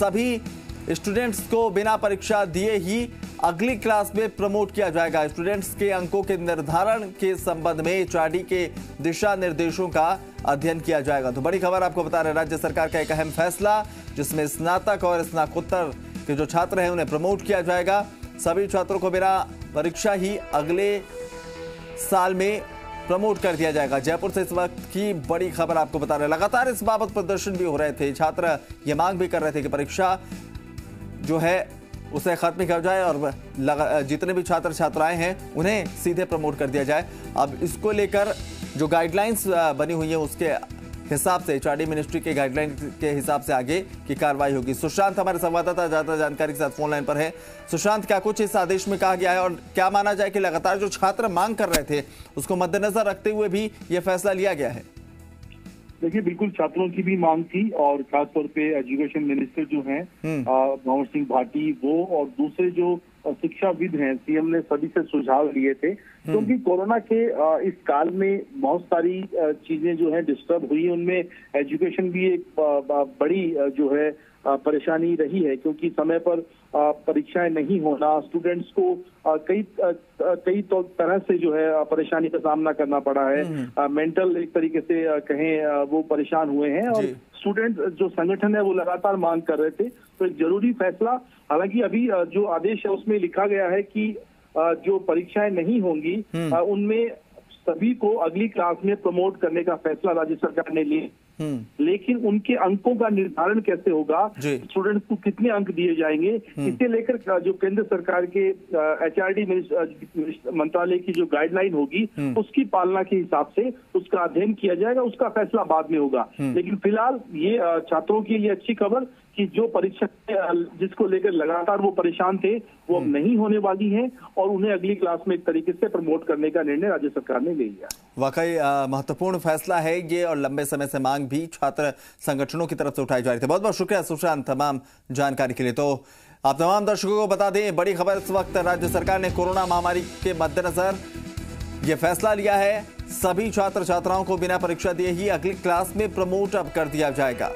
सभी स्टूडेंट्स को बिना परीक्षा दिए ही अगली क्लास में प्रमोट किया जाएगा। स्टूडेंट्स के अंकों के निर्धारण के संबंध में एचआरडी के दिशा निर्देशों का अध्ययन किया जाएगा। तो बड़ी खबर आपको बता रहे, राज्य सरकार का एक अहम फैसला, जिसमें स्नातक और स्नातकोत्तर के जो छात्र हैं उन्हें प्रमोट किया जाएगा। सभी छात्रों को बिना परीक्षा ही अगले साल में प्रमोट कर दिया जाएगा। जयपुर से इस वक्त की बड़ी खबर आपको बता रहे हैं। लगातार इस बाबत प्रदर्शन भी हो रहे थे, छात्र ये मांग भी कर रहे थे कि परीक्षा जो है उसे खत्म किया जाए और जितने भी छात्र छात्राएं हैं उन्हें सीधे प्रमोट कर दिया जाए। अब इसको लेकर जो गाइडलाइंस बनी हुई है उसके हिसाब से, एचआरडी मिनिस्ट्री के गाइडलाइन के हिसाब से आगे की कार्रवाई होगी। सुशांत हमारे संवाददाता ज्यादा जानकारी के साथ फोन लाइन पर है। सुशांत, क्या कुछ इस आदेश में कहा गया है और क्या माना जाए कि लगातार जो छात्र मांग कर रहे थे उसको मद्देनजर रखते हुए भी ये फैसला लिया गया है? देखिए, बिल्कुल छात्रों की भी मांग थी और खासतौर पे एजुकेशन मिनिस्टर जो हैं भंवर सिंह भाटी, वो और दूसरे जो शिक्षाविद हैं, सीएम ने सभी से सुझाव लिए थे, क्योंकि कोरोना के इस काल में बहुत सारी चीजें जो है डिस्टर्ब हुई। उनमें एजुकेशन भी एक बड़ी जो है परेशानी रही है, क्योंकि समय पर परीक्षाएं नहीं होना, स्टूडेंट्स को कई तो तरह से जो है परेशानी का सामना करना पड़ा है। मेंटल एक तरीके से कहें वो परेशान हुए हैं और स्टूडेंट जो संगठन है वो लगातार मांग कर रहे थे। तो एक जरूरी फैसला, हालांकि अभी जो आदेश है उसमें लिखा गया है कि जो परीक्षाएं नहीं होंगी उनमें सभी को अगली क्लास में प्रमोट करने का फैसला राज्य सरकार ने लिया। लेकिन उनके अंकों का निर्धारण कैसे होगा, स्टूडेंट्स को कितने अंक दिए जाएंगे, इसे लेकर जो केंद्र सरकार के एचआरडी मंत्रालय की जो गाइडलाइन होगी उसकी पालना के हिसाब से उसका अध्ययन किया जाएगा, उसका फैसला बाद में होगा। लेकिन फिलहाल ये छात्रों के लिए अच्छी खबर कि जो परीक्षा जिसको लेकर लगातार वो परेशान थे वो अब नहीं होने वाली है और उन्हें अगली क्लास में एक तरीके से प्रमोट करने का निर्णय राज्य सरकार ने ले लिया। वाकई महत्वपूर्ण फैसला है ये और लंबे समय से मांग भी छात्र संगठनों की तरफ से उठाई जा रही थी। बहुत बहुत शुक्रिया सुशांत तमाम जानकारी के लिए। तो आप तमाम दर्शकों को बता दें, बड़ी खबर इस वक्त, राज्य सरकार ने कोरोना महामारी के मद्देनजर ये फैसला लिया है। सभी छात्र छात्राओं को बिना परीक्षा दिए ही अगली क्लास में प्रमोट अब कर दिया जाएगा।